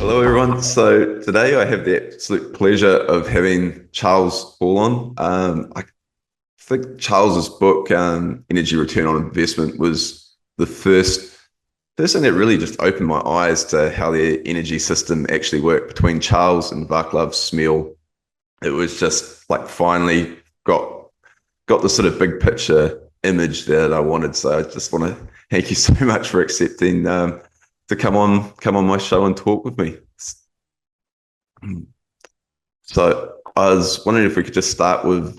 Hello, everyone. So today I have the absolute pleasure of having Charles Hall on. I think Charles's book, Energy Return on Investment, was the first thing that really just opened my eyes to how the energy system actually worked between Charles and Vaclav Smil. It was just like finally got the sort of big picture image that I wanted. So I just want to thank you so much for accepting to come on my show and talk with me. So I was wondering if we could just start with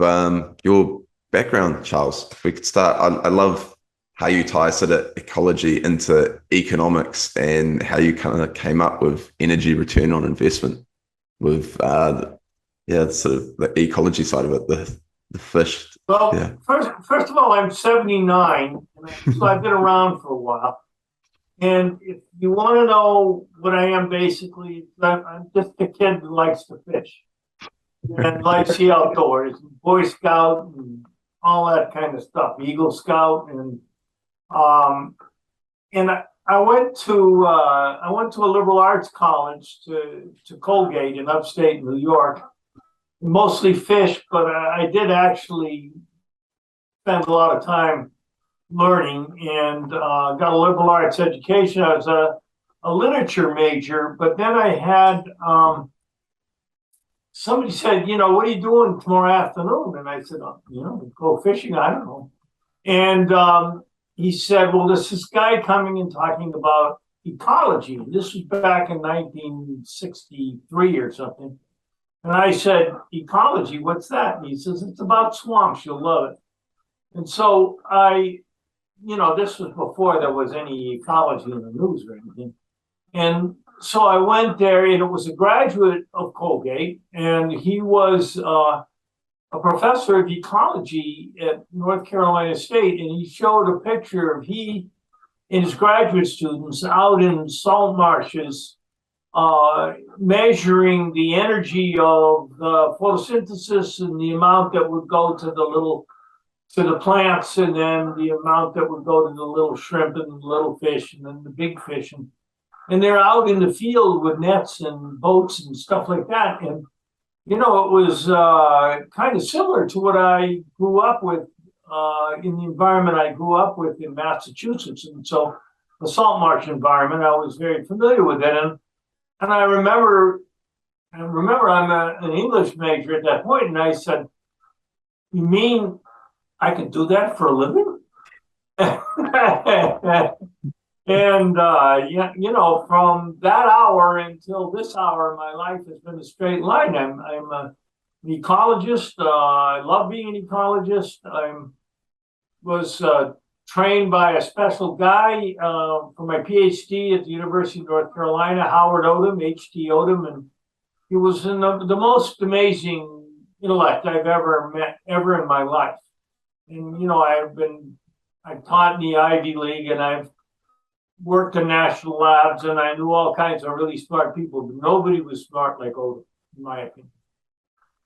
your background, Charles. If we could start, I love how you tie sort of ecology into economics and how you kind of came up with energy return on investment with sort of the ecology side of it, the fish. Well, Yeah. first of all, I'm 79, so I've been around for a while. And if you want to know what I am, basically, I'm just a kid that likes to fish and likes the outdoors, Boy Scout and all that kind of stuff, Eagle Scout, and I went to a liberal arts college to Colgate in upstate New York. Mostly fish, but I did actually spend a lot of time learning and got a liberal arts education. I was a literature major, but then I had somebody said, what are you doing tomorrow afternoon? And I said, go fishing. I don't know. And he said, well, there's this guy coming and talking about ecology. This was back in 1963 or something. And I said, ecology, what's that? And he says, it's about swamps. You'll love it. And so this was before there was any ecology in the news or anything. And so I went there, and it was a graduate of Colgate, and he was a professor of ecology at North Carolina State. And he showed a picture of he and his graduate students out in salt marshes measuring the energy of the photosynthesis and the amount that would go to the plants, and then the amount that would go to the little shrimp and the little fish and then the big fish. And they're out in the field with nets and boats and stuff like that. And, it was kind of similar to what I grew up with in the environment I grew up with in Massachusetts. And so the salt marsh environment, I was very familiar with it. And I remember I'm an English major at that point, and I said, "You mean I could do that for a living?" And from that hour until this hour, my life has been a straight line. I'm an ecologist. I love being an ecologist. I was trained by a special guy for my PhD at the University of North Carolina, Howard Odom, H.T. Odom, and he was the most amazing intellect I've ever met ever in my life. And I've taught in the Ivy League, and I've worked in national labs, and I knew all kinds of really smart people, but nobody was smart like Odom, in my opinion.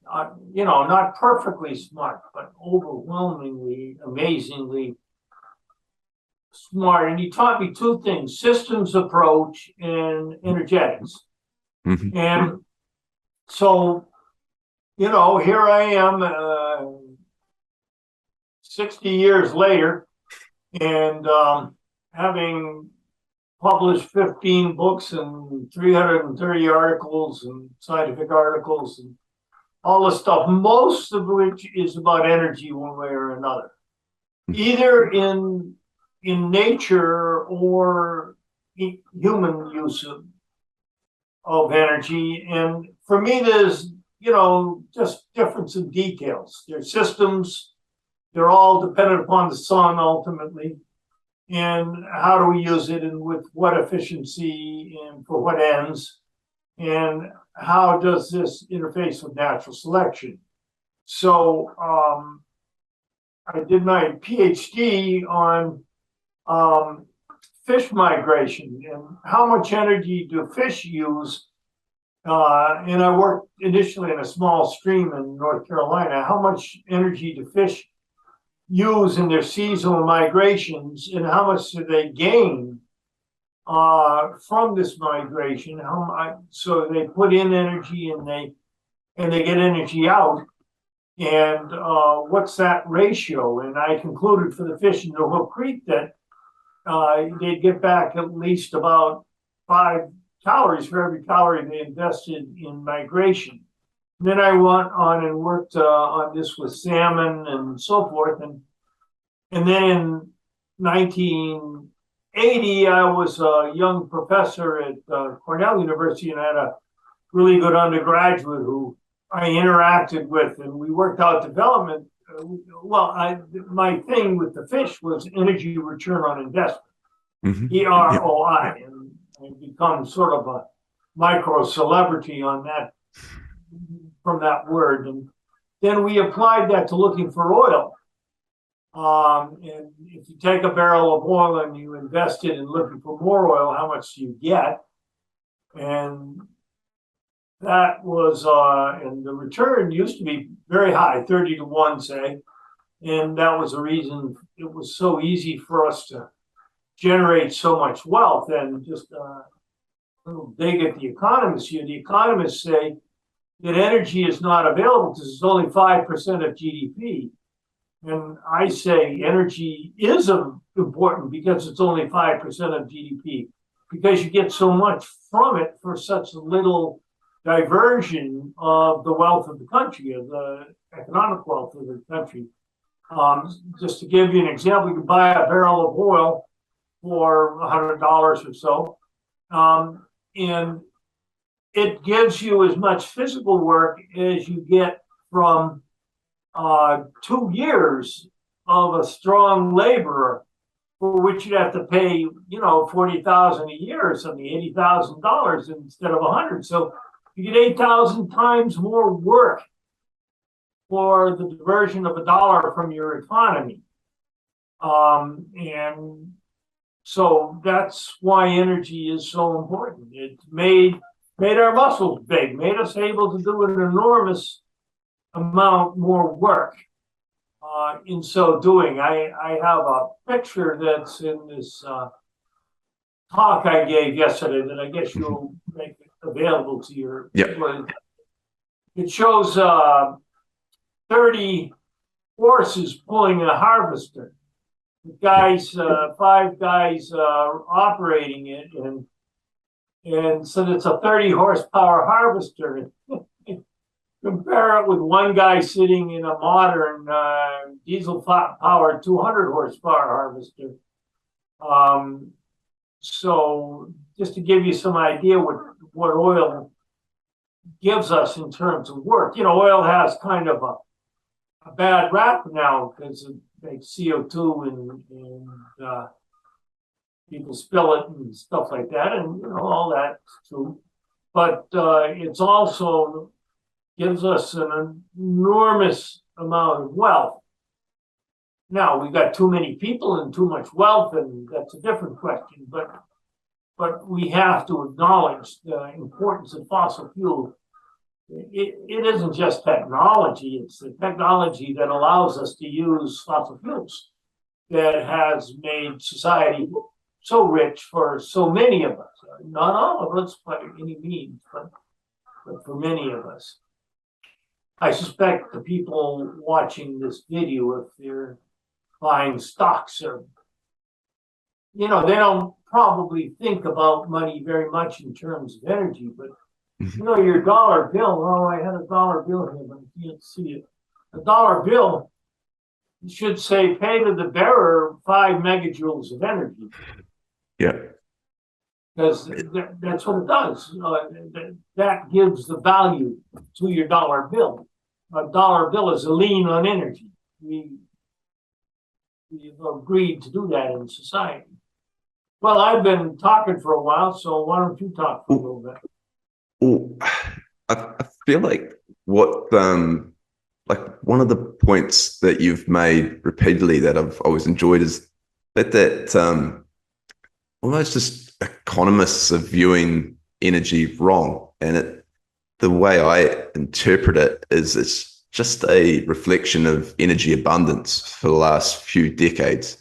Not perfectly smart, but overwhelmingly, amazingly smart. And he taught me two things: systems approach and energetics. Mm-hmm. And so, here I am 60 years later, and having published 15 books and 330 articles and scientific articles and all this stuff, most of which is about energy one way or another, either in nature or human use of energy. And for me, there's, just difference in details. There's systems, they're all dependent upon the sun ultimately. And how do we use it, and with what efficiency and for what ends? And how does this interface with natural selection? So I did my PhD on fish migration and how much energy do fish use. And I worked initially in a small stream in North Carolina. How much energy do fish use in their seasonal migrations, and how much do they gain from this migration. So they put in energy and they get energy out. And what's that ratio? And I concluded for the fish in the Hook Creek that they'd get back at least about 5 calories for every calorie they invested in migration. And then I went on and worked on this with salmon and so forth. And then in 1980, I was a young professor at Cornell University, and I had a really good undergraduate who I interacted with, and we worked out development. My thing with the fish was energy return on investment, EROI, and I become sort of a micro celebrity on that, from that word. And then we applied that to looking for oil. And if you take a barrel of oil and you invest it in looking for more oil, how much do you get? And that was, and the return used to be very high, 30 to 1, say. And that was the reason it was so easy for us to generate so much wealth. And just a little dig at the economists here. The economists say that energy is not available because it's only 5% of GDP. And I say energy is important because it's only 5% of GDP, because you get so much from it for such little diversion of the wealth of the country, of the economic wealth of the country. Just to give you an example, you can buy a barrel of oil for $100 or so, and it gives you as much physical work as you get from 2 years of a strong laborer, for which you'd have to pay, $40,000 a year or something, $80,000 instead of 100. So you get 8,000 times more work for the diversion of $1 from your economy. And so that's why energy is so important. It made our muscles big, made us able to do an enormous amount more work. In so doing, I have a picture that's in this talk I gave yesterday that I guess you'll make available to your people. It shows 30 horses pulling a harvester. The guys, 5 guys operating it, and so it's a 30 horsepower harvester. Compare it with one guy sitting in a modern diesel powered 200 horsepower harvester. So just to give you some idea what oil gives us in terms of work. Oil has kind of a bad rap now because it makes CO2 and people spill it and stuff like that, and all that's true. But it's also gives us an enormous amount of wealth. Now, we've got too many people and too much wealth, and that's a different question. But we have to acknowledge the importance of fossil fuel. It isn't just technology, it's the technology that allows us to use fossil fuels that has made society so rich for so many of us. Not all of us by any means, but for many of us. I suspect the people watching this video, if they're buying stocks, or they don't probably think about money very much in terms of energy, but your dollar bill. Oh, I had a dollar bill here, but I can't see it. A dollar bill should say, pay to the bearer 5 megajoules of energy. Yeah. Because that's what it does. That gives the value to your dollar bill. A dollar bill is a lien on energy. We've agreed to do that in society. Well, I've been talking for a while, so why don't you talk for a little bit? Well, I feel like one of the points that you've made repeatedly that I've always enjoyed is that almost just economists are viewing energy wrong, and the way I interpret it is it's just a reflection of energy abundance for the last few decades,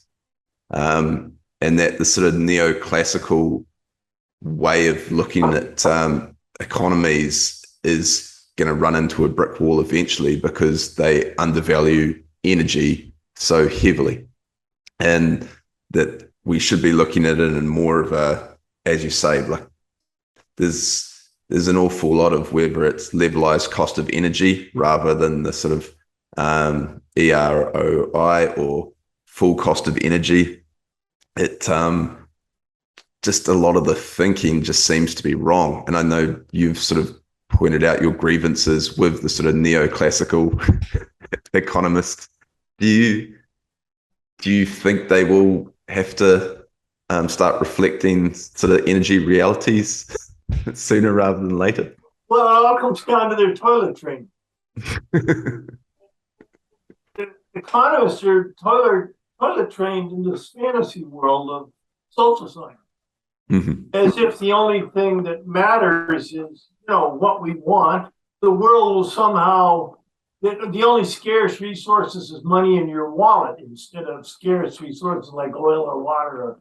and that the sort of neoclassical way of looking at economies is going to run into a brick wall eventually because they undervalue energy so heavily, and that we should be looking at it in more of a, as you say, like there's an awful lot of whether it's levelized cost of energy rather than the sort of EROI or full cost of energy. It just a lot of the thinking just seems to be wrong. And I know you've sort of pointed out your grievances with the sort of neoclassical economists. Do you think they will have to start reflecting sort of energy realities sooner rather than later? Well, it all comes down to their toilet training. Economists are toilet trained in this fantasy world of social science, as if the only thing that matters is, what we want. The world will somehow, the only scarce resources is money in your wallet instead of scarce resources like oil or water or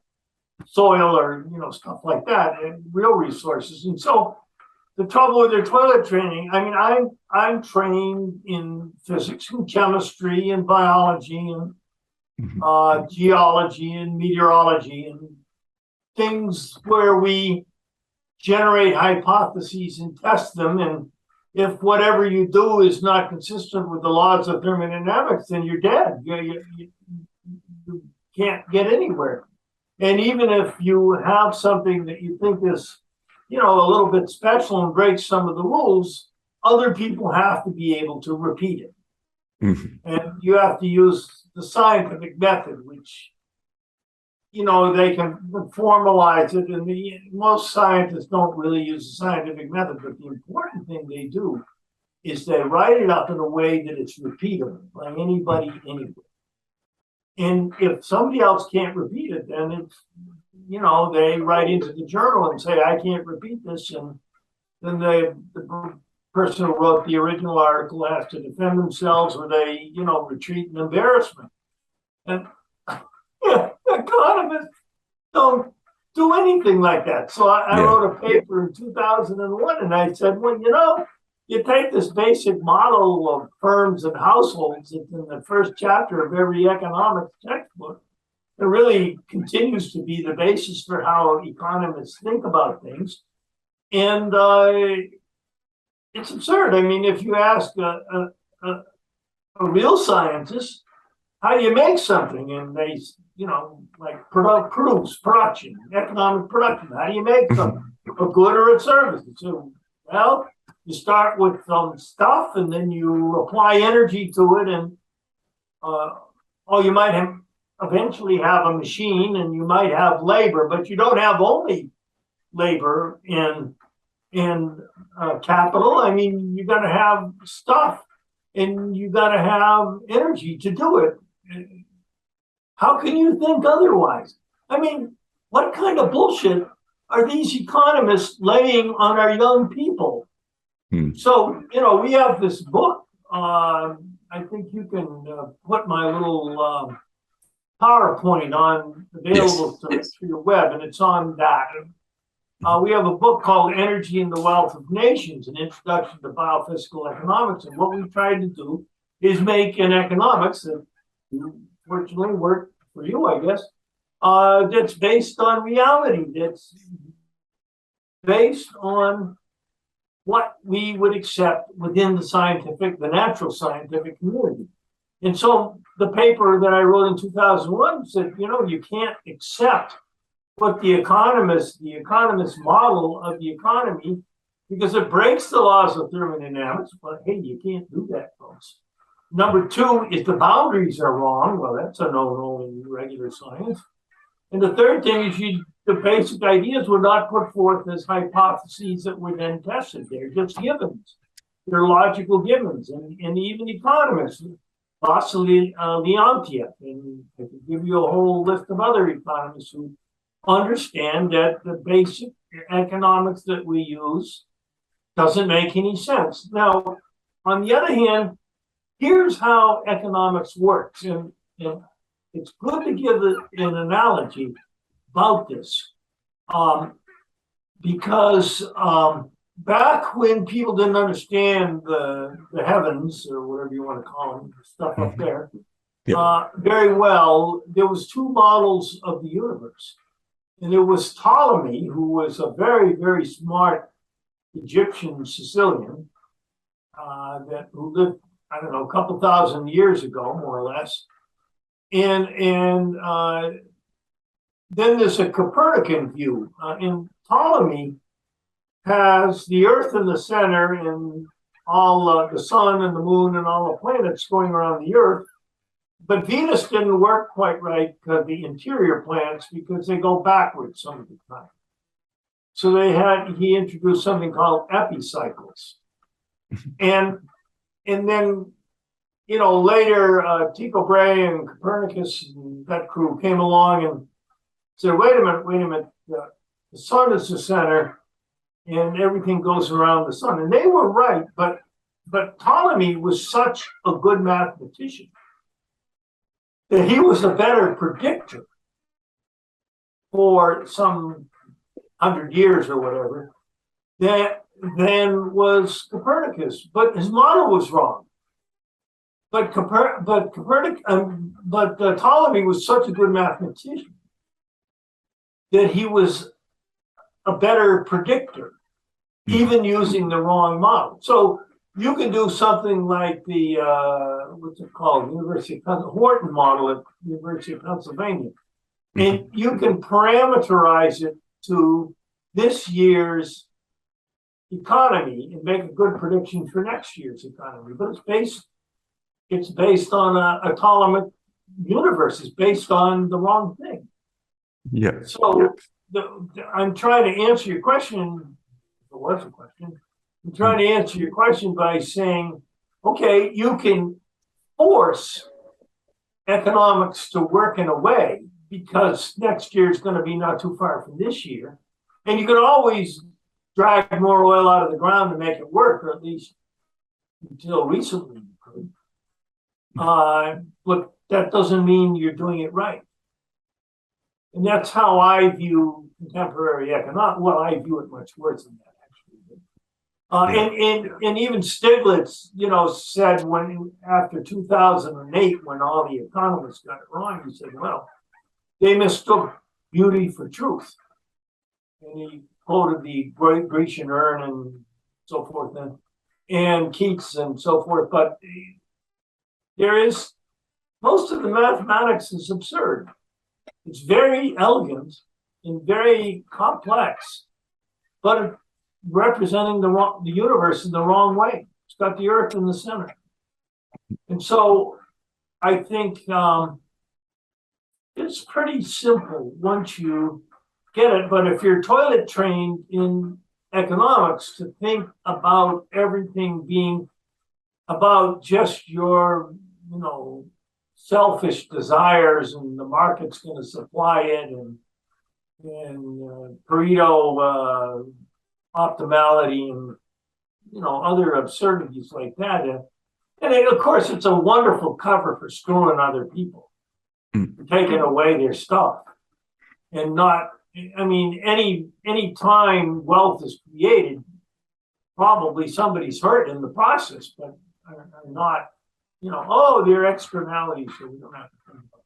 soil or, stuff like that, and real resources. And so the trouble with their toilet training, I mean, I'm trained in physics and chemistry and biology and geology and meteorology and things where we generate hypotheses and test them. And if whatever you do is not consistent with the laws of thermodynamics, then you're dead. You can't get anywhere. And even if you have something that you think is, a little bit special and breaks some of the rules, other people have to be able to repeat it. And you have to use the scientific method, which, they can formalize it. And most scientists don't really use the scientific method, but the important thing they do is they write it up in a way that it's repeatable by anybody, anywhere. And if somebody else can't repeat it, then it's, they write into the journal and say, I can't repeat this. And then the person who wrote the original article has to defend themselves, or they, retreat in embarrassment. And economists don't do anything like that. So I wrote a paper in 2001, and I said, well, you take this basic model of firms and households in the first chapter of every economics textbook. It really continues to be the basis for how economists think about things. And it's absurd. I mean, if you ask a real scientist, how do you make something? And they, like production, economic production. How do you make something? A good or a service? So, well, you start with some stuff and then you apply energy to it. And, you might eventually have a machine and you might have labor, but you don't have only labor in capital. I mean, you got to have stuff and you got to have energy to do it. How can you think otherwise? I mean, what kind of bullshit are these economists laying on our young people? So, we have this book. I think you can put my little PowerPoint on available to your web, and it's on that. We have a book called Energy and the Wealth of Nations, an introduction to biophysical economics. And what we tried to do is make an economics that fortunately worked for you, I guess, that's based on reality, that's based on what we would accept within the natural scientific community. And so the paper that I wrote in 2001 said, you can't accept what the economist model of the economy, because it breaks the laws of thermodynamics. But hey, you can't do that, folks. Number two is the boundaries are wrong. Well, that's a no-no in regular science. And the third thing is the basic ideas were not put forth as hypotheses that were then tested. They're just givens. They're logical givens. And even economists, Leontiev, and I can give you a whole list of other economists who understand that the basic economics that we use doesn't make any sense. Now, on the other hand, here's how economics works. And it's good to give an analogy about this. because back when people didn't understand the heavens, or whatever you want to call them, stuff up there, very well, there was two models of the universe. And there was Ptolemy, who was a very, very smart Egyptian Sicilian who lived, I don't know, a couple thousand years ago, more or less. And then there's a Copernican view. And Ptolemy has the Earth in the center and all the sun and the moon and all the planets going around the Earth. But Venus didn't work quite right, the interior planets, because they go backwards some of the time. So he introduced something called epicycles. And then, later Tycho Brahe and Copernicus and that crew came along and said, wait a minute, the sun is the center and everything goes around the sun. And they were right, but Ptolemy was such a good mathematician that he was a better predictor for some 100 years or whatever than was Copernicus. But his model was wrong. But Ptolemy was such a good mathematician that he was a better predictor, even using the wrong model. So you can do something like the what's it called, Horton model at the University of Pennsylvania, and you can parameterize it to this year's economy and make a good prediction for next year's economy. But it's based on a Ptolemaic universe. It's based on the wrong thing. Yeah. So I'm trying to answer your question. If it was a question. I'm trying to answer your question by saying, okay, you can force economics to work in a way because next year is going to be not too far from this year. And you can always drag more oil out of the ground to make it work, or at least until recently you could. But that doesn't mean you're doing it right. And that's how I view contemporary economics. Well, I view it much worse than that, actually. And even Stiglitz, said after 2008, when all the economists got it wrong, he said, well, they mistook beauty for truth. And he quoted the Grecian urn and so forth, and Keats and so forth. But most of the mathematics is absurd. It's very elegant and very complex, but representing the universe in the wrong way. It's got the Earth in the center. And so I think it's pretty simple once you get it. But if you're toilet trained in economics to think about everything being about just your, selfish desires and the market's going to supply it and Pareto optimality and other absurdities like that. And of course, it's a wonderful cover for screwing other people, taking away their stuff, and not. I mean, any time wealth is created, probably somebody's hurt in the process, but are not. They're externalities, so we don't have to think about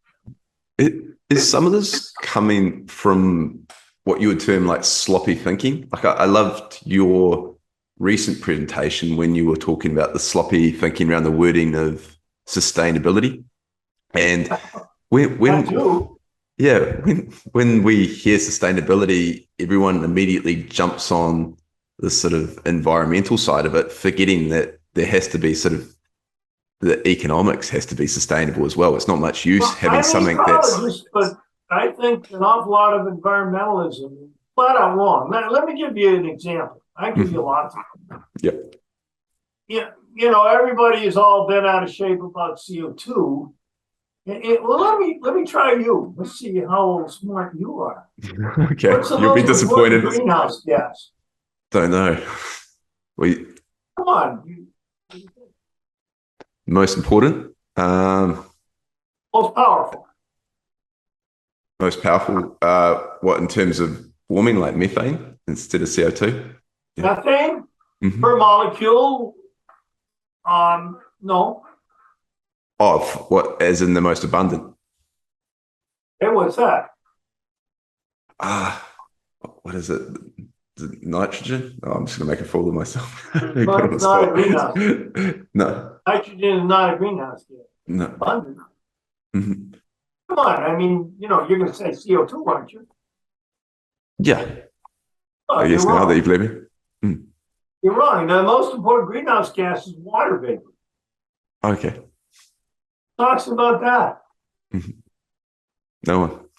that. Is some of this coming from what you would term like sloppy thinking? Like I loved your recent presentation when you were talking about the sloppy thinking around the wording of sustainability. And when we hear sustainability, everyone immediately jumps on the sort of environmental side of it, forgetting that there has to be the economics has to be sustainable as well. It's not much use having something that's. But I think an awful lot of environmentalism is flat out wrong. Let me give you an example. I give you lots of them. Yeah. Everybody is all bent out of shape about CO2. Well, let me try you. Let's see how smart you are. Okay, you'll be disappointed. Greenhouse gas. Don't know. Come on. Most important. Most powerful. Most powerful. What in terms of warming, like methane? instead of CO2? Yeah. Methane Mhm. per molecule, no. Of what, as in the most abundant? Hey, what's that? Ah, what is it? Is it nitrogen? Oh, I'm just gonna make a fool of myself. Put Well, on it's the not a spot. greenhouse. No, Nitrogen is not a greenhouse gas. no. Abundant. Mhm. Come on, I mean, you're going to say CO2, aren't you? Yeah, Oh, I you're guess now that wrong. you've let me. Mm. You're wrong. The most important greenhouse gas is water vapor. Okay. Talks about that. Mhm. No one.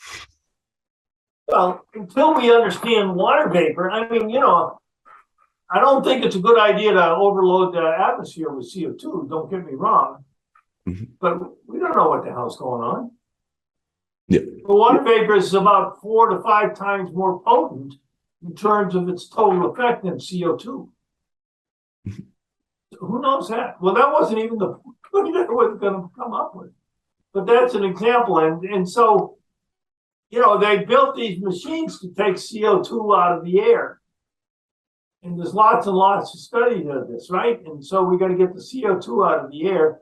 Well, until we understand water vapor, I mean, I don't think it's a good idea to overload the atmosphere with CO2. Don't get me wrong, Mhm. but we don't know what the hell's going on. Yeah. The water vapor is about 4 to 5 times more potent in terms of its total effect than CO2. Mhm. Who knows that? Well, that wasn't even the point that I was going to come up with. But that's an example. And so, they built these machines to take CO2 out of the air. And there's lots and lots of studies of this, right? And so we got to get the CO2 out of the air.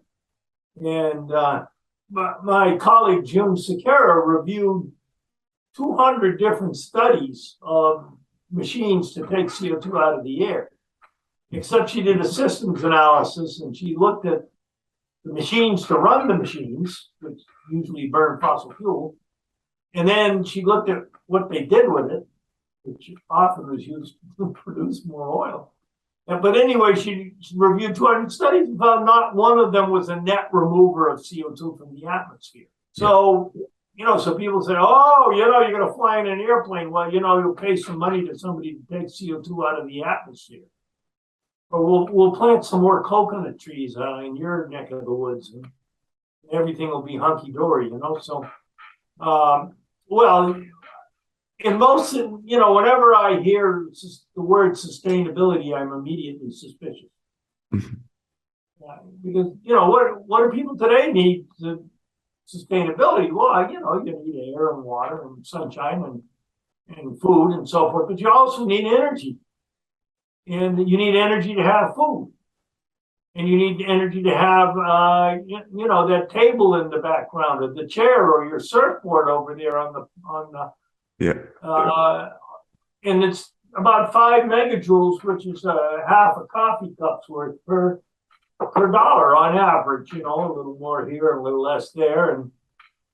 And my colleague Jim Sequeira reviewed 200 different studies of machines to take CO2 out of the air. Except she did a systems analysis and she looked at the machines to run the machines, which usually burn fossil fuel. And then she looked at what they did with it, which often was used to produce more oil. But anyway, she reviewed 200 studies and found not one of them was a net remover of CO2 from the atmosphere. Yeah. So, so people say, oh, you're going to fly in an airplane. Well, you'll pay some money to somebody to take CO2 out of the atmosphere. Or we'll plant some more coconut trees in your neck of the woods, and everything will be hunky dory. So, well, in most, whenever I hear the word sustainability, I'm immediately suspicious. Mhm. Because what do people today need to sustainability? Well, you need air and water and sunshine and food and so forth, but you also need energy. And you need energy to have food. And you need energy to have, that table in the background, or the chair, or your surfboard over there on the. Yeah. And it's about 5 megajoules, which is half a coffee cup's worth per dollar on average. A little more here, a little less there, and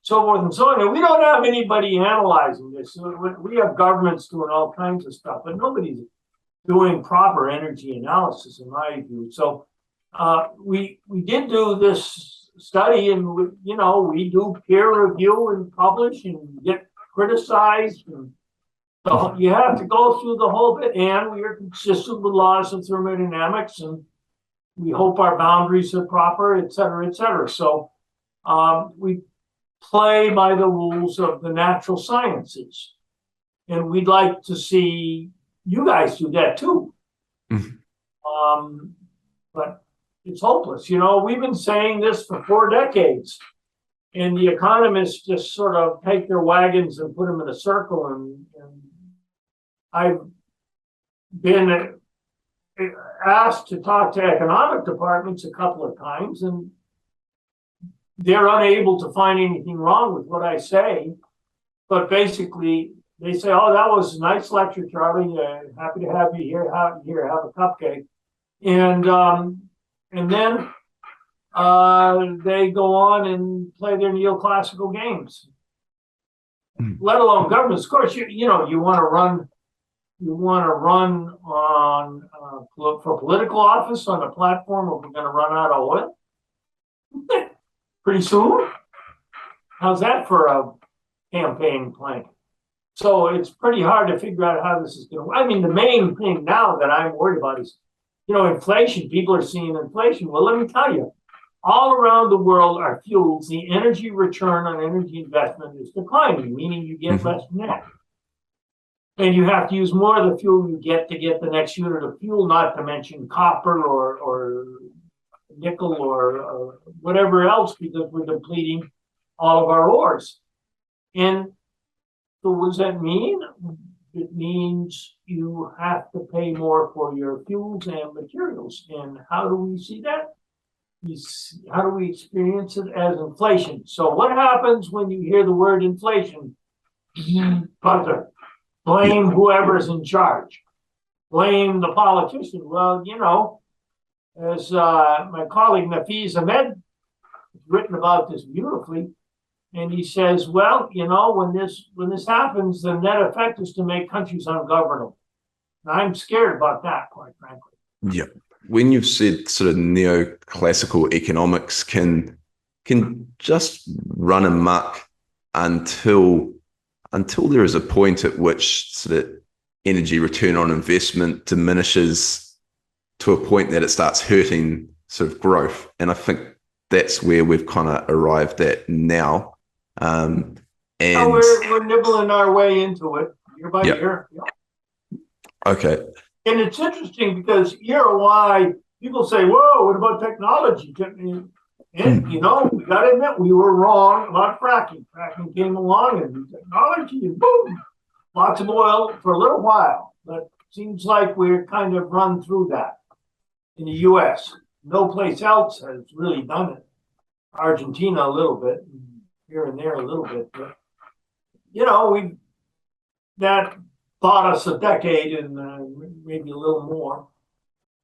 so forth and so on. And we don't have anybody analyzing this. We have governments doing all kinds of stuff, but nobody's doing proper energy analysis, in my view. So we did do this study, and we do peer review and publish and get criticized, and so you have to go through the whole bit. And we are consistent with laws of thermodynamics, and we hope our boundaries are proper, et cetera, et cetera. So we play by the rules of the natural sciences, and we'd like to see you guys do that too. Mhm. But it's hopeless. We've been saying this for 4 decades, and the economists just sort of take their wagons and put them in a circle. And I've been asked to talk to economic departments a couple of times, and they're unable to find anything wrong with what I say. But basically, they say, "Oh, that was a nice lecture, Charlie. Happy to have you here. Have a cupcake." And then they go on and play their neoclassical games. Mhm. Let alone governments. Of course, you want to run. You want to run on for political office on a platform where we're going to run out of oil pretty soon. How's that for a campaign plan? So it's pretty hard to figure out how this is going to. I mean, the main thing now that I'm worried about is, inflation. People are seeing inflation. Well, let me tell you, all around the world are fuels. The energy return on energy investment is declining, meaning you get less net. And you have to use more of the fuel you get to get the next unit of fuel, not to mention copper or nickel or whatever else, because we're depleting all of our ores. And so what does that mean? it means you have to pay more for your fuels and materials. And how do we see that? How do we experience it as inflation? So what happens when you hear the word inflation? Buzzer. Blame whoever's in charge. Blame the politician. Well, as my colleague Nafiz Ahmed has written about this beautifully, and he says, well, when this happens, the net effect is to make countries ungovernable. And I'm scared about that, quite frankly. Yeah. When you've said sort of neoclassical economics can just run amok until there is a point at which sort of energy return on investment diminishes to a point that it starts hurting sort of growth. And I think that's where we've kind of arrived at now. And we're nibbling our way into it year by year. Yeah. Okay. And it's interesting because EROI, people say, whoa, what about technology? And, we got to admit, we were wrong about fracking. Fracking came along and technology, and boom, lots of oil for a little while. But it seems like we're kind of run through that in the U.S. No place else has really done it. Argentina a little bit, here and there a little bit. But, that bought us a decade and maybe a little more.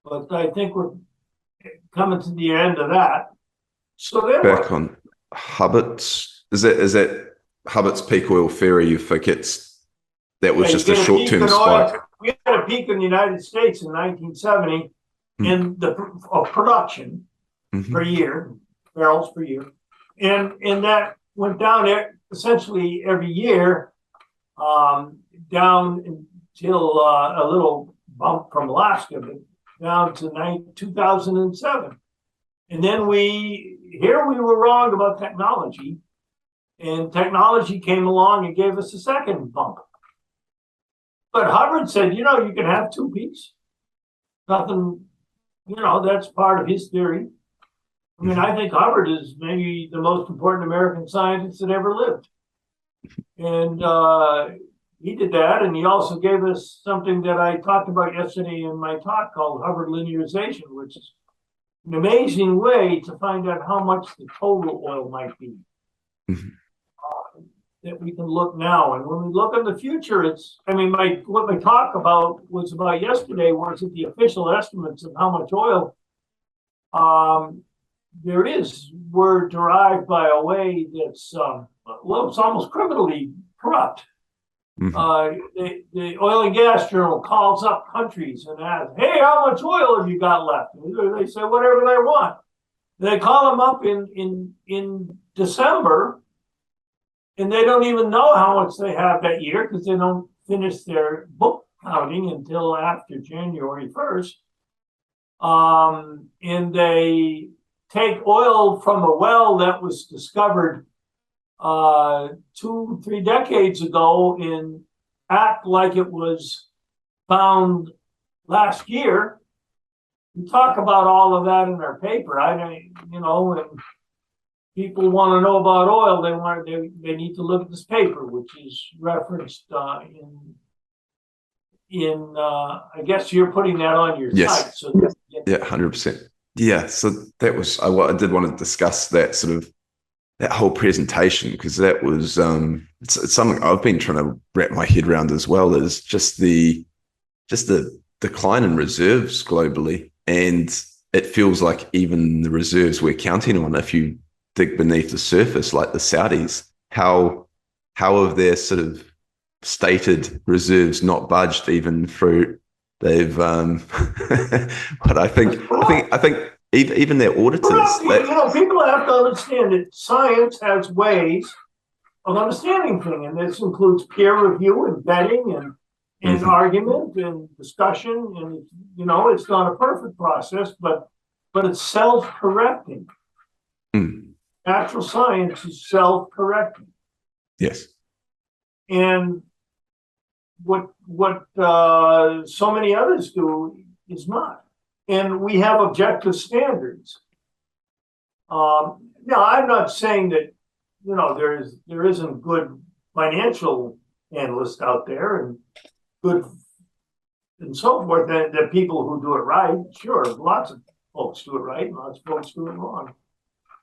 But I think we're coming to the end of that. So then back on Hubbert's, is that Hubbert's peak oil theory? You think that was just a short-term spike? We had a peak in the United States in 1970 in the production per year, barrels per year, and that went down essentially every year, down until a little bump from Alaska, but down to 2007. And then we were wrong about technology, and technology came along and gave us a second bump. But Hubbert said, you can have two peaks. Nothing, that's part of his theory. I mean, I think Hubbert is maybe the most important American scientist that ever lived. And he did that, and he also gave us something that I talked about yesterday in my talk called Hubbert linearization, which is an amazing way to find out how much the total oil might be. That we can look now. And when we look in the future, what my talk was about yesterday was the official estimates of how much oil there is. Were derived by a way that's, it's almost criminally corrupt. The Oil and Gas Journal calls up countries and asks, hey, how much oil have you got left? And they say whatever they want. They call them up in December, and they don't even know how much they have that year because they don't finish their book counting until after January 1st. And they take oil from a well that was discovered 2-3 decades ago and act like it was found last year. We talk about all of that in our paper. When people want to know about oil, they need to look at this paper, which is referenced in I guess you're putting that on your site. So 100%. Yeah, so that was I did want to discuss that sort of that whole presentation, because that was it's something I've been trying to wrap my head around as well, is just the decline in reserves globally. And it feels like even the reserves we're counting on, if you dig beneath the surface, like the Saudis, how have their sort of stated reserves not budged even through they've but I think even their auditors. People have to understand that science has ways of understanding things, and this includes peer review and vetting and argument and discussion, and it's not a perfect process, but it's self-correcting. Natural science is self-correcting. Yes. And what so many others do is not. And we have objective standards. Now, I'm not saying that there isn't good financial analysts out there, and good and so forth. The people who do it right, sure, lots of folks do it right, and lots of folks do it wrong.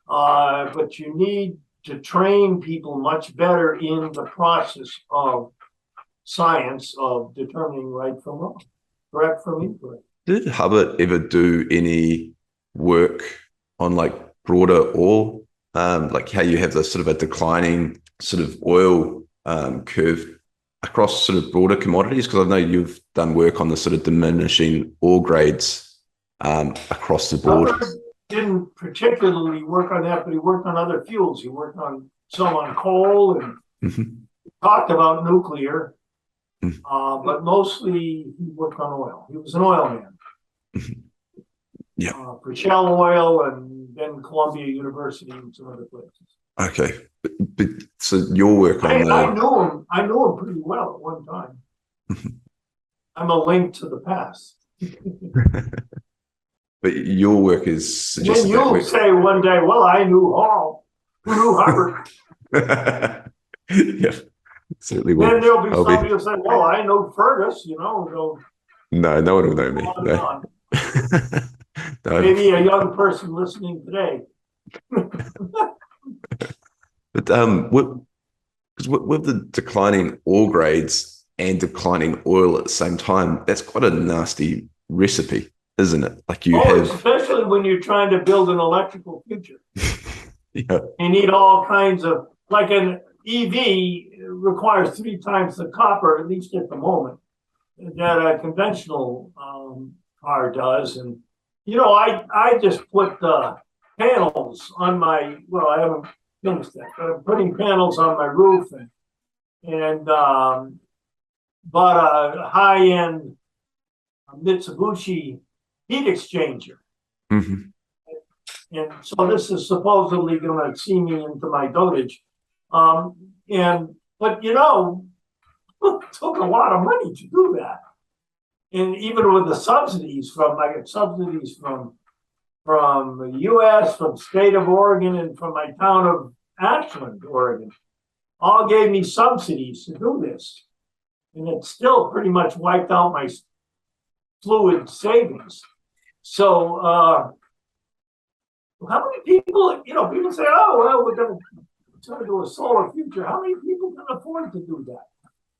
But you need to train people much better in the process of science of determining right from wrong, correct from incorrect. Did Hubbert ever do any work on like broader oil, like how you have this sort of a declining sort of oil curve across sort of broader commodities? Because I know you've done work on the sort of diminishing ore grades across the board. Hubbert didn't particularly work on that, but he worked on other fuels. He worked on some on coal and talked about nuclear, but mostly he worked on oil. He was an oil man. Yeah. For Shell Oil and then Columbia University and some other places. Okay. But so your work on I knew him pretty well at one time. I'm a link to the past. But your work is Then you'll say one day, well, I knew Hall. Who knew Hubbert? Yeah, certainly will. Then there'll be somebody who'll say, well, I know Fergus, you know. No, no one will know me. No. No. Maybe a young person listening today. But with the declining ore grades and declining oil at the same time, that's quite a nasty recipe, isn't it? Like you have, especially when you're trying to build an electrical future. yeah. You need all kinds of, like an EV requires 3 times the copper, at least at the moment, that a conventional car does. And I just put panels on my, well, I haven't finished that, but I'm putting panels on my roof and bought a high-end Mitsubishi heat exchanger. And so this is supposedly going to see me into my dotage. But it took a lot of money to do that. And even with the subsidies I get subsidies from the US, from the state of Oregon, and from my town of Ashland, Oregon, all gave me subsidies to do this. And it still pretty much wiped out my fluid savings. So how many people, people say, oh, well, we're going to do a solar future. How many people can afford to do that?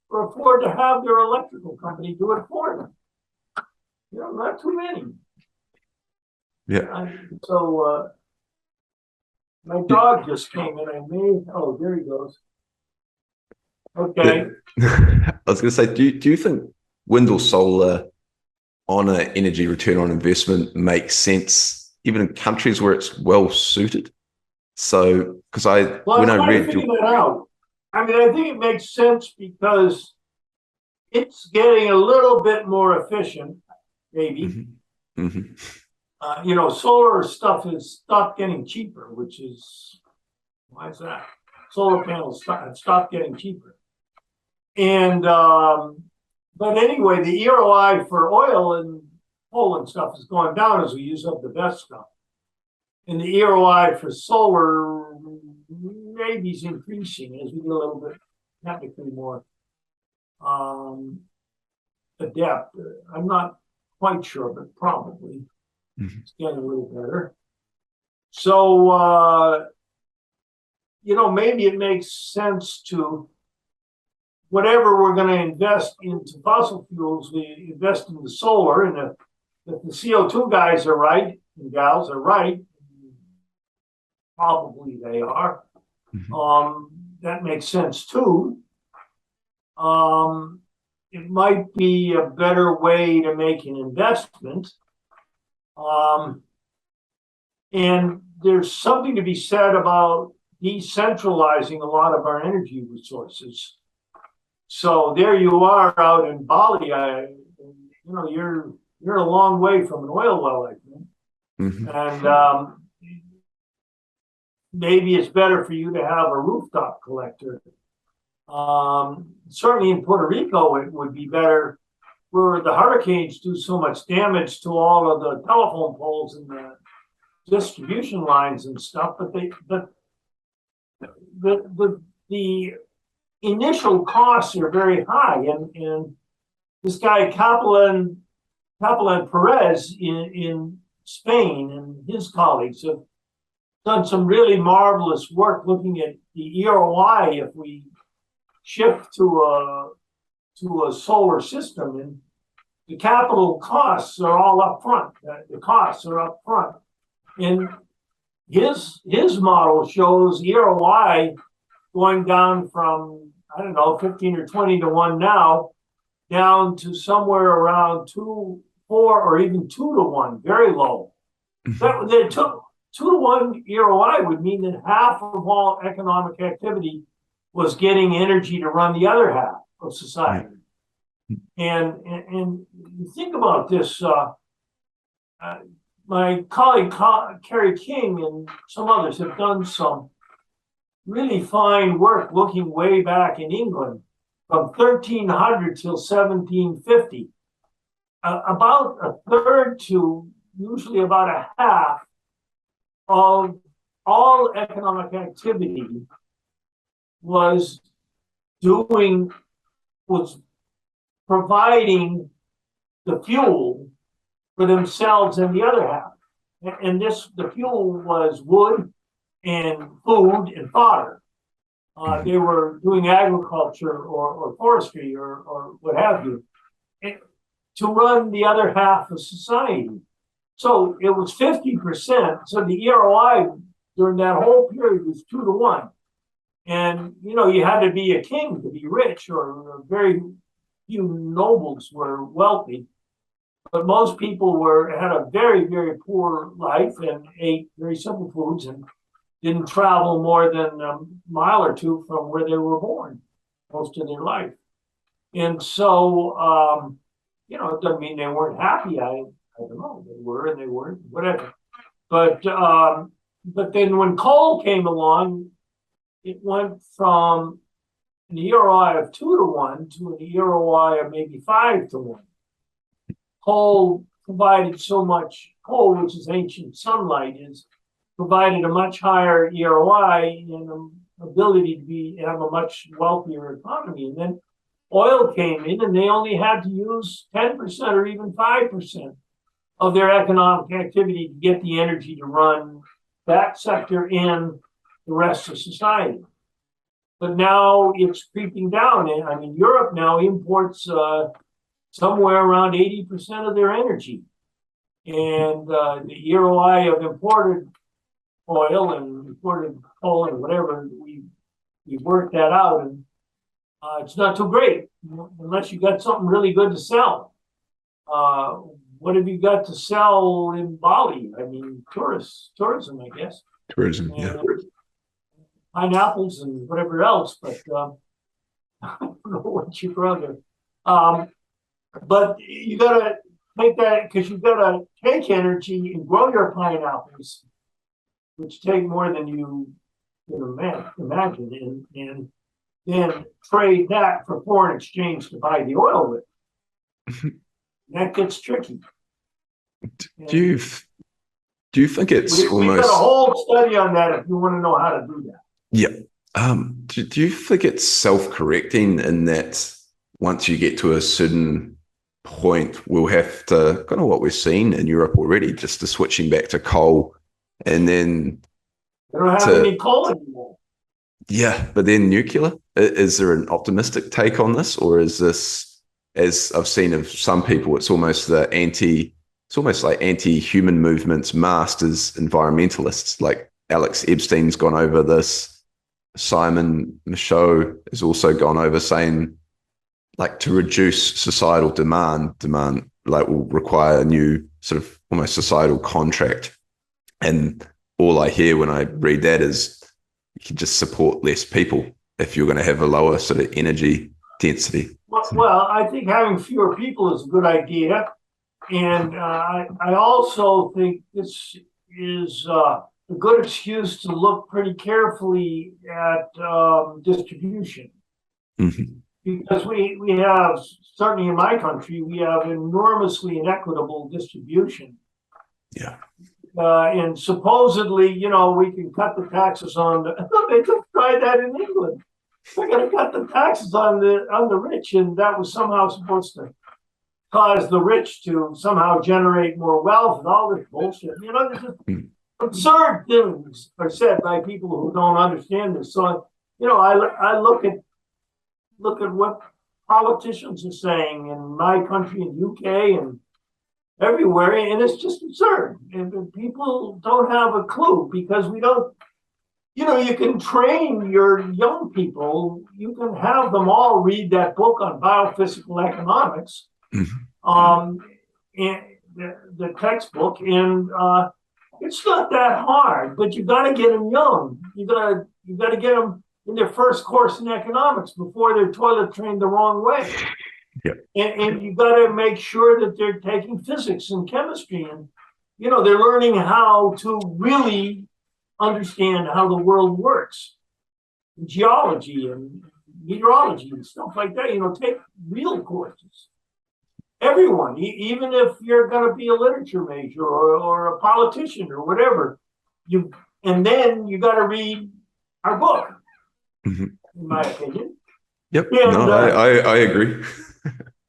Or afford to have their electrical company do it for them? Not too many. Yeah. My dog just came in. Oh, there he goes. Okay. I was going to say, do you think wind or solar on an energy return on investment makes sense, even in countries where it's well suited? So, because when I read that out, I think it makes sense because it's getting a little bit more efficient, maybe. Solar stuff has stopped getting cheaper, which is, why is that? Solar panels stopped getting cheaper. And, but anyway, the EROI for oil and coal and stuff is going down as we use up the best stuff. And the EROI for solar maybe is increasing as we get a little bit technically more adept. I'm not quite sure, but probably it's getting a little better. So, maybe it makes sense to, whatever we're going to invest into fossil fuels, we invest in the solar, and if the CO2 guys are right, and gals are right, probably they are, that makes sense too. It might be a better way to make an investment. And there's something to be said about decentralizing a lot of our energy resources. So there you are out in Bali. You're a long way from an oil well, I think. And maybe it's better for you to have a rooftop collector. Certainly in Puerto Rico, it would be better, where the hurricanes do so much damage to all of the telephone poles and the distribution lines and stuff. But the initial costs are very high, and this guy Capellan Perez in Spain and his colleagues have done some really marvelous work looking at the EROI if we shift to a solar system, and the capital costs are all up front. The costs are up front. And his model shows EROI going down from, I don't know, 15 or 20 to 1 now, down to somewhere around 2, 4, or even 2 to 1, very low. That took 2 to 1 EROI would mean that half of all economic activity was getting energy to run the other half of society. And you think about this, my colleague Kerry King and some others have done some really fine work looking way back in England from 1300 till 1750. About a third to usually about a half of all economic activity was providing the fuel for themselves and the other half. And the fuel was wood and food and fodder. They were doing agriculture or forestry or what have you to run the other half of society. So it was 50%. So the EROI during that whole period was 2 to 1. And, you had to be a king to be rich, or very few nobles were wealthy. But most people had a very, very poor life and ate very simple foods and didn't travel more than a mile or two from where they were born most of their life. And so, it doesn't mean they weren't happy. I don't know. They were and they weren't, whatever. But then when coal came along, it went from an EROI of 2 to 1 to an EROI of maybe 5 to 1. Coal provided so much, which is ancient sunlight, provided a much higher EROI and an ability to have a much wealthier economy. And then oil came in, and they only had to use 10% or even 5% of their economic activity to get the energy to run that sector and the rest of society. But now it's creeping down. I mean, Europe now imports somewhere around 80% of their energy. And the EROI of imported oil and imported coal and whatever, we worked that out. And it's not too great unless you got something really good to sell. What have you got to sell in Bali? I mean, tourism, I guess. Tourism, yeah. Pineapples and whatever else, but I don't know what you brother. But you gotta take that, because you gotta take energy and grow your pineapples, which take more than you can imagine, and then trade that for foreign exchange to buy the oil with. That gets tricky. Do you think it's we've got a whole study on that if you want to know how to do that. Yeah. Do you think it's self-correcting in that once you get to a certain point, we'll have to, kind of what we're seeing in Europe already, just the switching back to coal, and then they don't have any coal anymore. Yeah, but then nuclear. Is there an optimistic take on this, or is this, as I've seen of some people, it's almost like anti-human movements masked as environmentalists? Like Alex Epstein's gone over this. Simon Michaud has also gone over saying, like, to reduce societal demand like will require a new sort of almost societal contract. And all I hear when I read that is you can just support less people if you're going to have a lower sort of energy density. Well, I think having fewer people is a good idea. And I also think this is a good excuse to look pretty carefully at distribution. Mm-hmm. Because we have, certainly in my country, we have enormously inequitable distribution. Yeah. And supposedly, we can cut the taxes on they just tried that in England. They're going to cut the taxes on the rich, and that was somehow supposed to cause the rich to somehow generate more wealth and all this bullshit. You know, there's just absurd things are said by people who don't understand this. So, you know, I look at what politicians are saying in my country, in UK and everywhere, and it's just absurd. And people don't have a clue because we don't. You know, you can train your young people. You can have them all read that book on biophysical economics, and the textbook, and it's not that hard. But you got to get them young. You got to get them in their first course in economics before they're toilet trained the wrong way. Yep. And you got to make sure that they're taking physics and chemistry, and you know they're learning how to really understand how the world works, geology and meteorology and stuff like that. You know, take real courses. Everyone, even if you're going to be a literature major or a politician or whatever, and then you got to read our book, in my opinion. Yep. And, I agree.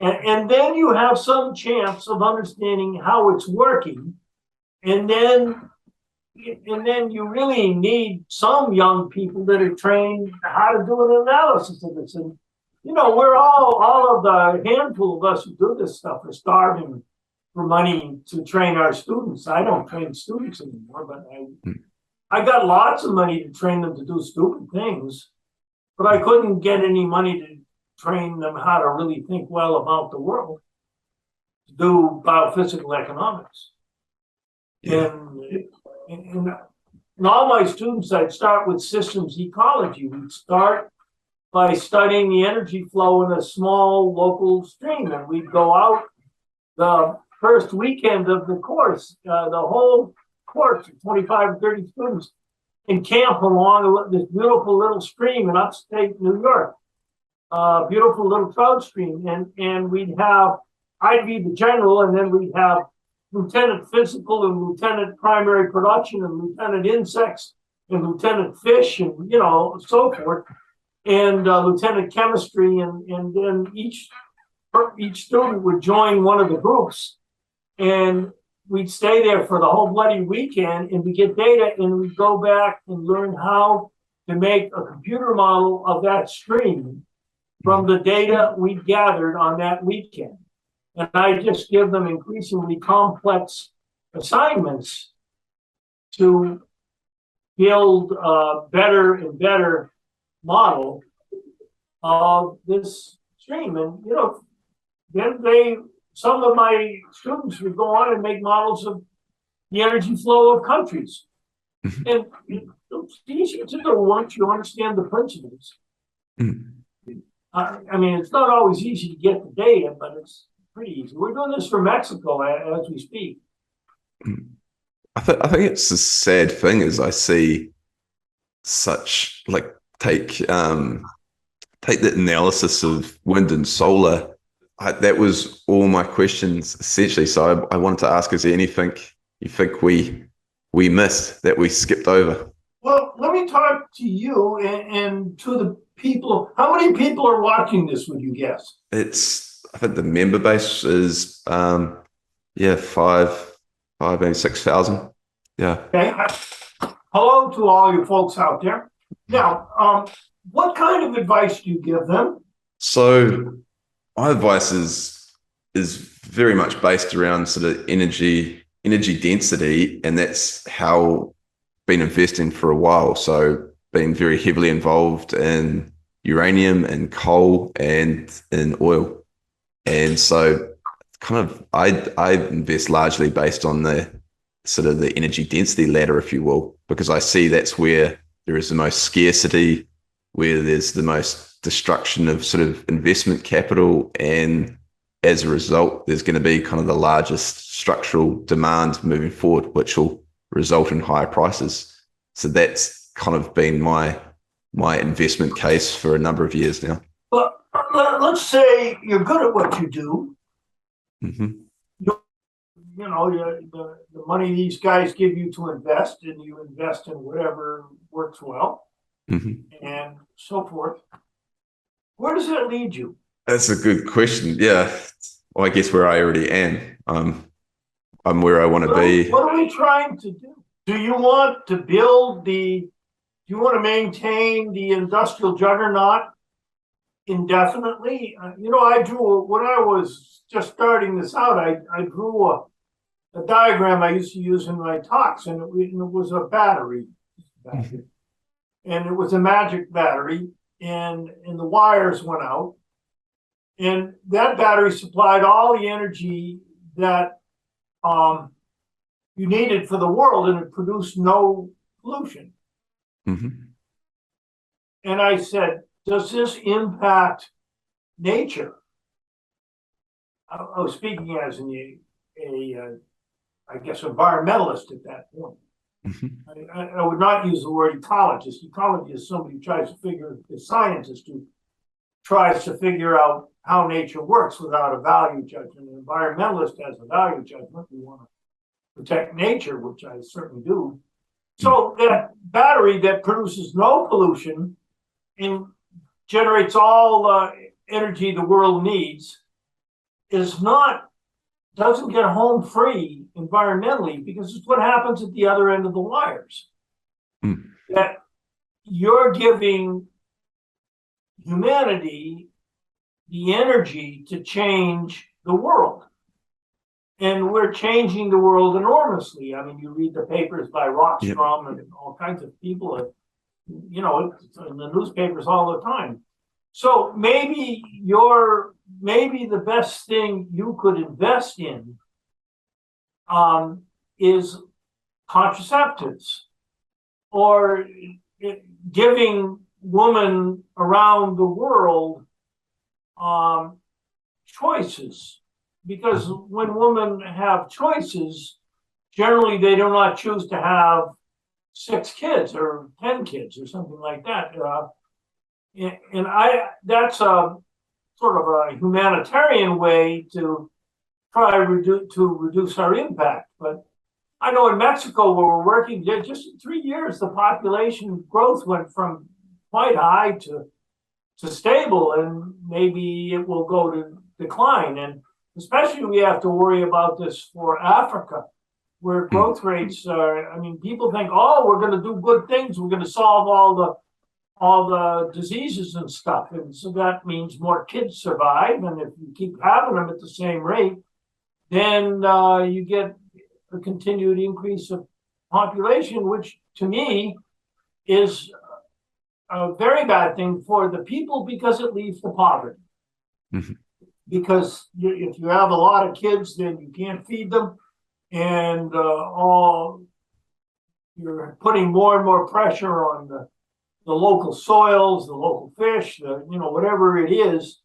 and then you have some chance of understanding how it's working, and then you really need some young people that are trained how to do an analysis of this. And, you know, we're all of the handful of us who do this stuff are starving for money to train our students. I don't train students anymore, but I got lots of money to train them to do stupid things, but I couldn't get any money to train them how to really think well about the world, to do biophysical economics. Yeah. And all my students, I'd start with systems ecology. We'd start by studying the energy flow in a small local stream. And we'd go out the first weekend of the course, the whole course, 25 or 30 students, and camp along this beautiful little stream in upstate New York, beautiful little trout stream. And I'd be the general, and then we'd have lieutenant physical and lieutenant primary production and lieutenant insects and lieutenant fish and, you know, so forth, and lieutenant chemistry. And then each student would join one of the groups, and we'd stay there for the whole bloody weekend, and we get data, and we go back and learn how to make a computer model of that stream from the data we gathered on that weekend. And I just give them increasingly complex assignments to build a better and better model of this stream. And, you know, then some of my students would go on and make models of the energy flow of countries. And it's easy to do once you understand the principles. I mean, it's not always easy to get the data, but it's pretty easy. We're doing this for Mexico as we speak. I think it's a sad thing as I see such, like, take the analysis of wind and solar. That was all my questions essentially. So I wanted to ask, is there anything you think we missed, that we skipped over? Well, let me talk to you and to the people. How many people are watching this, would you guess? I think the member base is, 5, maybe 6,000. Yeah. Okay. Hello to all you folks out there. Now, what kind of advice do you give them? So my advice is very much based around sort of energy density, and that's how I've been investing for a while. So been very heavily involved in uranium and coal and in oil. And so kind of I invest largely based on the sort of the energy density ladder, if you will, because I see that's where there is the most scarcity, where there's the most destruction of sort of investment capital, and as a result, there's going to be kind of the largest structural demand moving forward, which will result in higher prices. So that's kind of been my investment case for a number of years now. But let's say you're good at what you do. You know, the money these guys give you to invest, and you invest in whatever works well, and so forth. Where does that lead you? That's a good question. Yeah. well, I guess where I already am. I'm where I want to be. What are we trying to do? Do you want to build do you want to maintain the industrial juggernaut indefinitely? I drew, when I was just starting this out, I drew a diagram I used to use in my talks, and it was a battery. And it was a magic battery, and the wires went out. And that battery supplied all the energy that you needed for the world, and it produced no pollution. Mm-hmm. And I said, does this impact nature? I was speaking as I guess, environmentalist at that point. Mm-hmm. I would not use the word ecologist. Ecologist is somebody who tries to a scientist who tries to figure out how nature works without a value judgment. An environmentalist has a value judgment. We want to protect nature, which I certainly do. So that battery that produces no pollution and generates all the energy the world needs doesn't get home free environmentally, because it's what happens at the other end of the wires. Mm. That you're giving humanity the energy to change the world. And we're changing the world enormously. I mean, you read the papers by Rockstrom and all kinds of people, it's in the newspapers all the time. So maybe the best thing you could invest in is contraceptives, or giving women around the world choices. Because when women have choices, generally they do not choose to have 6 kids or 10 kids or something like that. That's a sort of a humanitarian way to try to reduce our impact. But I know in Mexico, where we're working, just in 3 years, the population growth went from quite high to stable, and maybe it will go to decline. And especially we have to worry about this for Africa, where growth rates are, people think, oh, we're going to do good things. We're going to solve all the diseases and stuff. And so that means more kids survive. And if you keep having them at the same rate, then you get a continued increase of population, which to me is a very bad thing for the people, because it leads to poverty. Mm-hmm. Because if you have a lot of kids, then you can't feed them, and you're putting more and more pressure on the local soils, the local fish, whatever it is,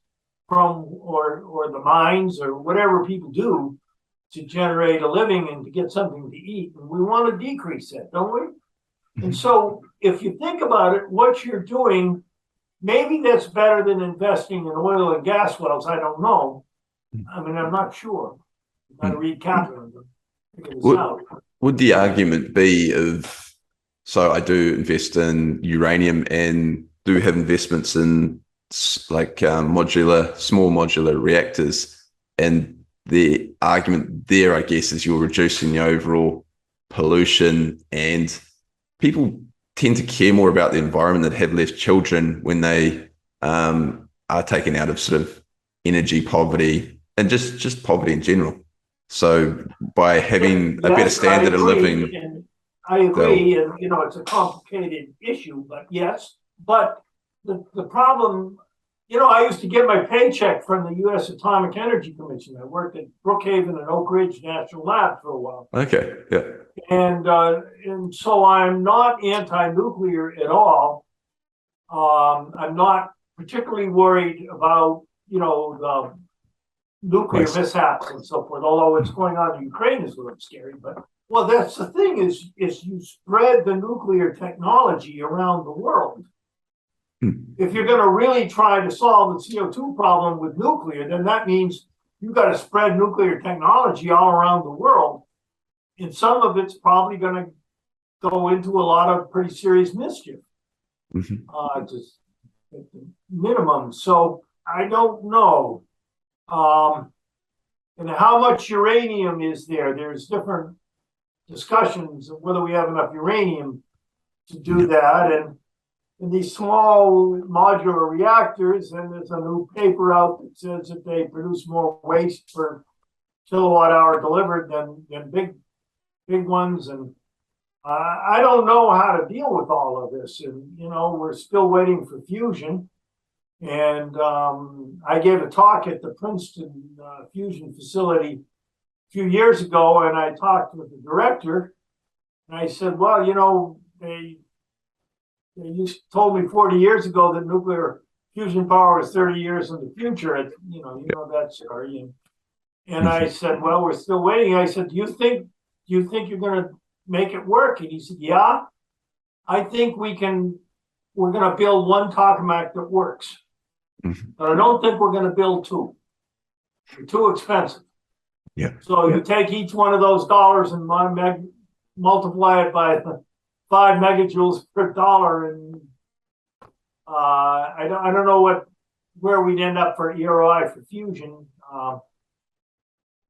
or the mines, or whatever people do to generate a living and to get something to eat. And we want to decrease that, don't we? Mm-hmm. And so if you think about it, what you're doing, maybe that's better than investing in oil and gas wells. I don't know. I'm not sure. I read Catherine to figure this out. Would the argument be so I do invest in uranium and do have investments in like small modular reactors, and the argument there, I guess, is you're reducing the overall pollution, and people tend to care more about the environment that have less children when they are taken out of sort of energy poverty and just poverty in general. So by having a better standard of living, I agree, and it's a complicated issue, but yes. But the problem, I used to get my paycheck from the U.S. Atomic Energy Commission. I worked at Brookhaven and Oak Ridge National Lab for a while. Okay, yeah. And so I'm not anti-nuclear at all. I'm not particularly worried about, the nuclear mishaps and so forth, although what's going on in Ukraine is a little scary. But, well, that's the thing, is you spread the nuclear technology around the world. If you're going to really try to solve the CO2 problem with nuclear, then that means you've got to spread nuclear technology all around the world. And some of it's probably going to go into a lot of pretty serious mischief, just at the minimum. So I don't know. and how much uranium is there. There's different discussions of whether we have enough uranium to do that. And in these small modular reactors, and there's a new paper out that says that they produce more waste per kilowatt hour delivered than big ones. And I don't know how to deal with all of this. And, we're still waiting for fusion. And I gave a talk at the Princeton fusion facility a few years ago, and I talked with the director, and I said, well, they told me 40 years ago that nuclear fusion power is 30 years in the future. You know that story. And I said, well, we're still waiting. I said, do you think you're going to make it work? And he said, yeah, I think we're going to build one tokamak that works. But I don't think we're going to build two. They're too expensive. Yeah. So you take each one of those dollars and multiply it by 5 megajoules per dollar, and I don't know where we'd end up for EROI for fusion.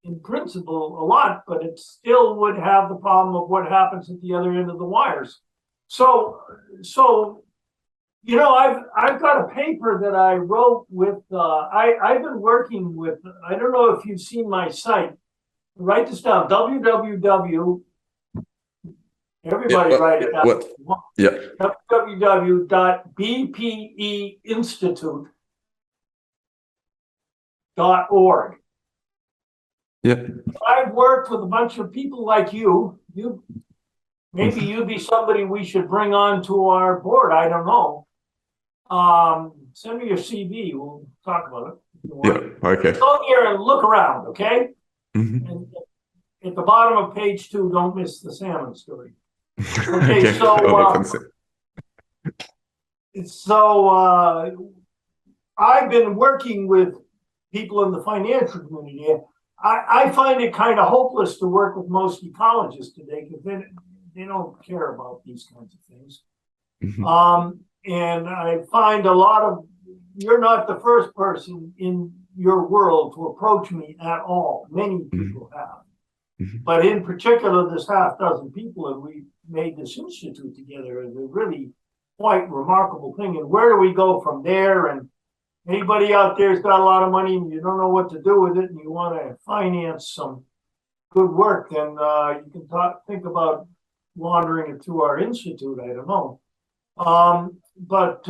In principle, a lot, but it still would have the problem of what happens at the other end of the wires. So I've got a paper that I wrote with. I've been working with. I don't know if you've seen my site. Write this down. www. Everybody write it down. What? Yeah. www.bpeinstitute.org. Yeah. I've worked with a bunch of people like you. Maybe you'd be somebody we should bring on to our board. I don't know. Send me your CV. We'll talk about it. Yeah. Okay. Go here and look around, okay? Mm-hmm. And at the bottom of page 2, don't miss the salmon story. Okay, Okay. so I've been working with people in the financial community. I find it kind of hopeless to work with most ecologists today because they don't care about these kinds of things. And I find you're not the first person in your world to approach me at all. Many people have. But in particular, this half dozen people, and we made this institute together, is a really quite remarkable thing. And where do we go from there? And anybody out there's got a lot of money and you don't know what to do with it, and you want to finance some good work, then you can think about laundering it through our institute. I don't know. But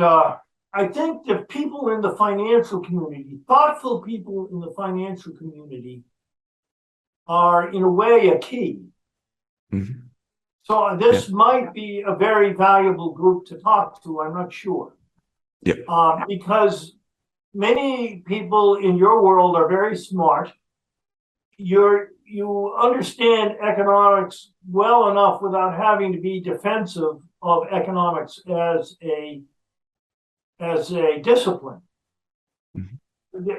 I think that people in the financial community, thoughtful people in the financial community, are in a way a key. So this might be a very valuable group to talk to. I'm not sure. Because many people in your world are very smart. You understand economics well enough without having to be defensive of economics as a discipline.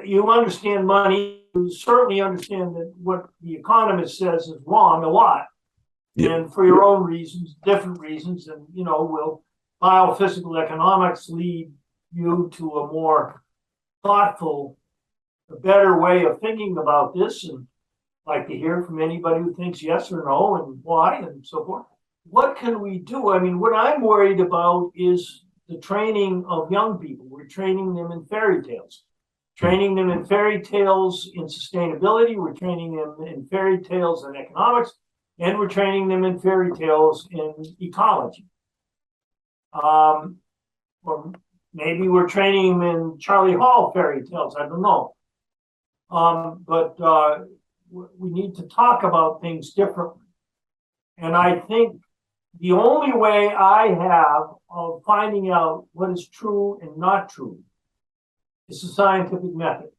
You understand money. You certainly understand that what the economist says is wrong a lot, and for your own reasons, different reasons. And will biophysical economics lead you to a more thoughtful, a better way of thinking about this? And like to hear from anybody who thinks yes or no and why and so forth. What can we do? I mean, what I'm worried about is the training of young people. We're training them in fairy tales. Training them in fairy tales in sustainability. We're training them in fairy tales in economics. And we're training them in fairy tales in ecology. Or maybe we're training them in Charlie Hall fairy tales. I don't know. But we need to talk about things differently. And I think the only way I have of finding out what is true and not true is the scientific method.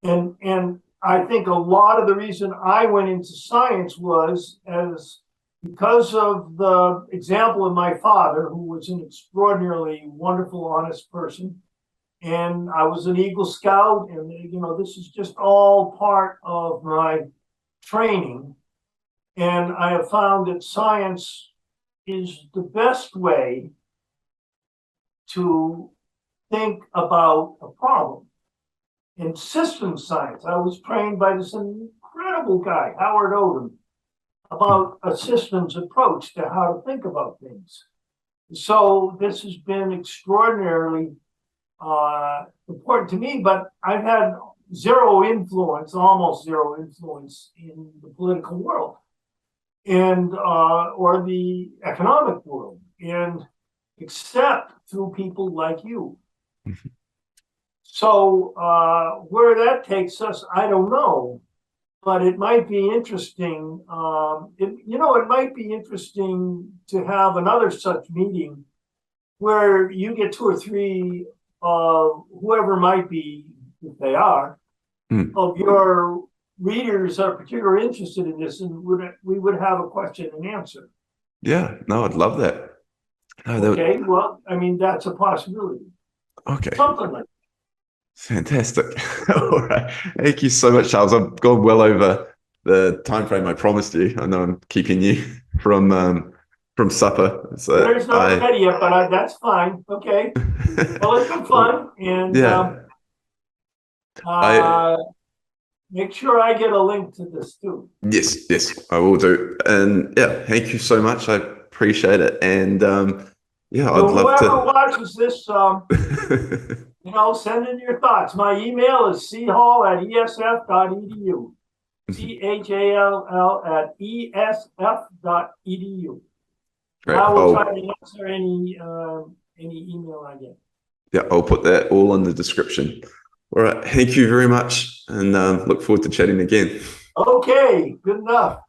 And I think a lot of the reason I went into science was because of the example of my father, who was an extraordinarily wonderful, honest person. And I was an Eagle Scout, and this is just all part of my training. And I have found that science is the best way to think about a problem. in systems science. I was trained by this incredible guy, Howard Odom, about a systems approach to how to think about things. So this has been extraordinarily important to me, but I've had zero influence, almost zero influence in the political world and or the economic world, and except through people like you. So where that takes us, I don't know, but it might be interesting. It might be interesting to have another such meeting where you get two or three, whoever might be, if they are, of your readers are particularly interested in this, and we would have a question and answer. Yeah, no, I'd love that. No, Okay, well, I mean, that's a possibility. okay. Something like that. Fantastic. All right. Thank you so much, Charles. I've gone well over the time frame I promised you. I know I'm keeping you from supper. So Dinner's not ready yet, but that's fine. Okay. Well, it's been fun, and yeah. make sure I get a link to this too. Yes, I will do. And yeah, thank you so much. I appreciate it. And yeah, I'd love whoever to. watches this, send in your thoughts. My email is chall@esf.edu. chall@esf.edu. Great. I will try to answer any email I get. Yeah, I'll put that all in the description. All right. Thank you very much, and look forward to chatting again. Okay, good enough.